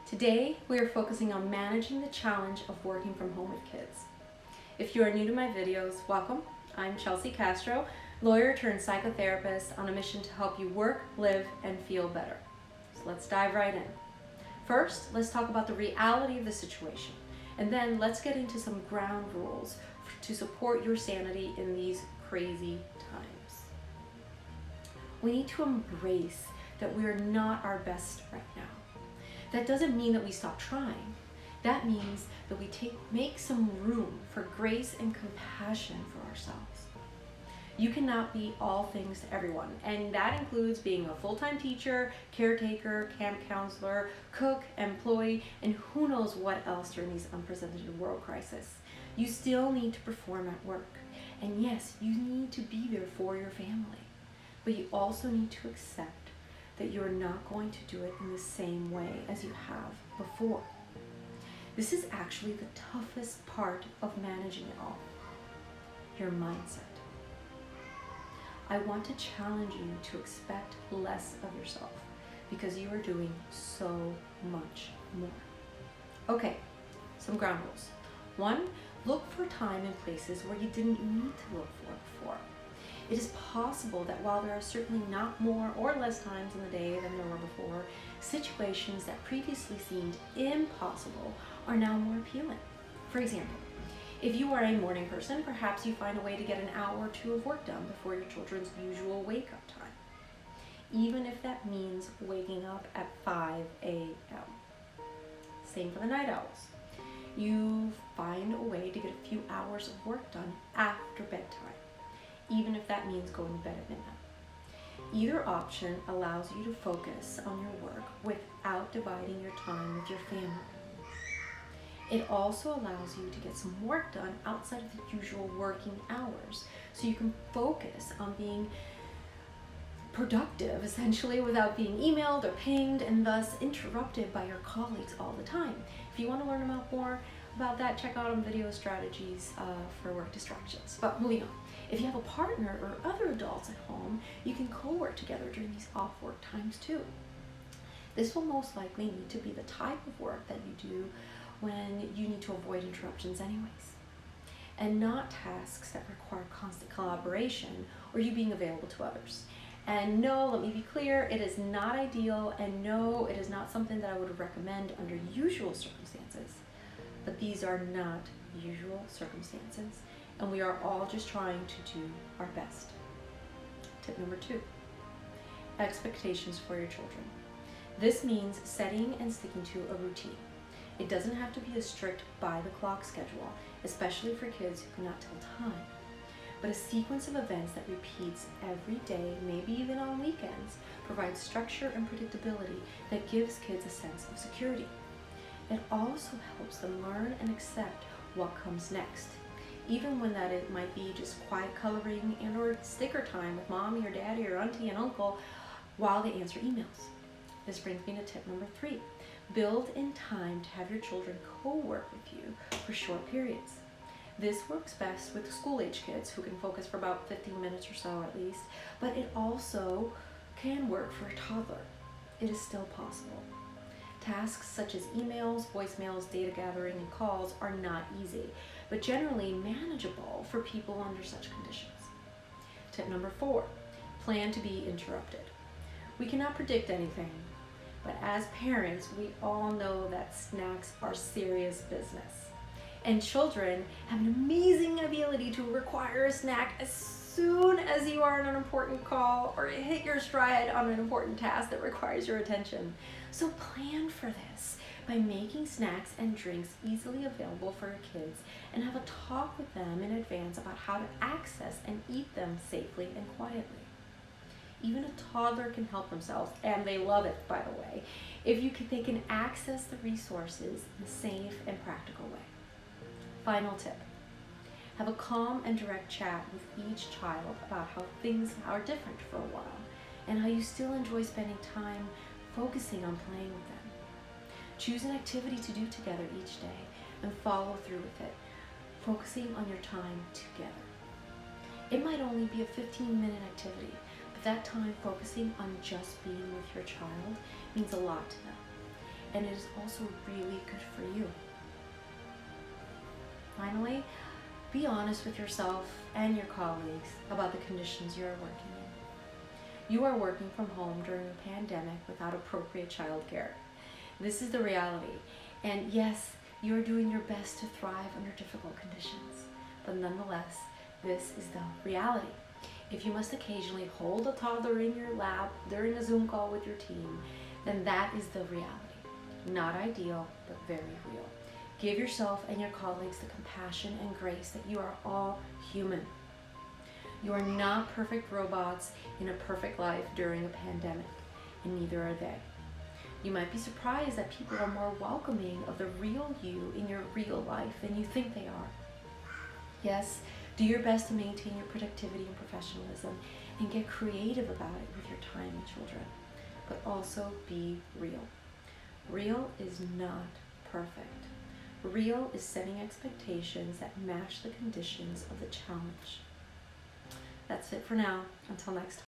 Today, we are focusing on managing the challenge of working from home with kids. If you are new to my videos, welcome. I'm Chelsea Castro, lawyer turned psychotherapist on a mission to help you work, live, and feel better. So let's dive right in. First, let's talk about the reality of the situation, and then let's get into some ground rules to support your sanity in these crazy times. We need to embrace that we are not our best right now. That doesn't mean that we stop trying. That means that we make some room for grace and compassion for ourselves. You cannot be all things to everyone, and that includes being a full-time teacher, caretaker, camp counselor, cook, employee, and who knows what else during these unprecedented world crisis. You still need to perform at work. And yes, you need to be there for your family. But you also need to accept that you're not going to do it in the same way as you have before. This is actually the toughest part of managing it all, your mindset. I want to challenge you to expect less of yourself because you are doing so much more. Okay, some ground rules. 1, look for time and places where you didn't need to look for before. It is possible that while there are certainly not more or less times in the day than there were before, situations that previously seemed impossible are now more appealing. For example, if you are a morning person, perhaps you find a way to get an hour or two of work done before your children's usual wake-up time, even if that means waking up at 5 a.m. Same for the night owls. You find a way to get a few hours of work done after bedtime, even if that means going to bed at midnight. Either option allows you to focus on your work without dividing your time with your family. It also allows you to get some work done outside of the usual working hours, so you can focus on being productive, essentially, without being emailed or pinged and thus interrupted by your colleagues all the time. If you want to learn more about that, check out video strategies for work distractions. But moving on. If you have a partner or other adults at home, you can co-work together during these off-work times too. This will most likely need to be the type of work that you do when you need to avoid interruptions anyways, and not tasks that require constant collaboration or you being available to others. And no, let me be clear, it is not ideal, and no, it is not something that I would recommend under usual circumstances. But these are not usual circumstances, and we are all just trying to do our best. Tip number 2, expectations for your children. This means setting and sticking to a routine. It doesn't have to be a strict by-the-clock schedule, especially for kids who cannot tell time, but a sequence of events that repeats every day, maybe even on weekends, provides structure and predictability that gives kids a sense of security. It also helps them learn and accept what comes next, even when it might be just quiet coloring and or sticker time with mommy or daddy or auntie and uncle while they answer emails. This brings me to tip number 3. Build in time to have your children co-work with you for short periods. This works best with school-age kids who can focus for about 15 minutes or so at least, but it also can work for a toddler. It is still possible. Tasks such as emails, voicemails, data gathering, and calls are not easy, but generally manageable for people under such conditions. Tip number 4, plan to be interrupted. We cannot predict anything, but as parents, we all know that snacks are serious business. And children have an amazing ability to require a snack as soon as you are on an important call or hit your stride on an important task that requires your attention. So plan for this by making snacks and drinks easily available for your kids and have a talk with them in advance about how to access and eat them safely and quietly. Even a toddler can help themselves, and they love it, by the way, if they can access the resources in a safe and practical way. Final tip. Have a calm and direct chat with each child about how things are different for a while and how you still enjoy spending time focusing on playing with them. Choose an activity to do together each day and follow through with it, focusing on your time together. It might only be a 15-minute activity, but that time focusing on just being with your child means a lot to them. and it is also really good for you. Finally, be honest with yourself and your colleagues about the conditions you are working in. You are working from home during a pandemic without appropriate childcare. This is the reality. And yes, you are doing your best to thrive under difficult conditions. But nonetheless, this is the reality. If you must occasionally hold a toddler in your lap during a Zoom call with your team, then that is the reality. Not ideal, but very real. Give yourself and your colleagues the compassion and grace that you are all human. You are not perfect robots in a perfect life during a pandemic, and neither are they. You might be surprised that people are more welcoming of the real you in your real life than you think they are. Yes, do your best to maintain your productivity and professionalism and get creative about it with your time and children. But also be real. Real is not perfect. Real is setting expectations that match the conditions of the challenge. That's it for now. Until next time.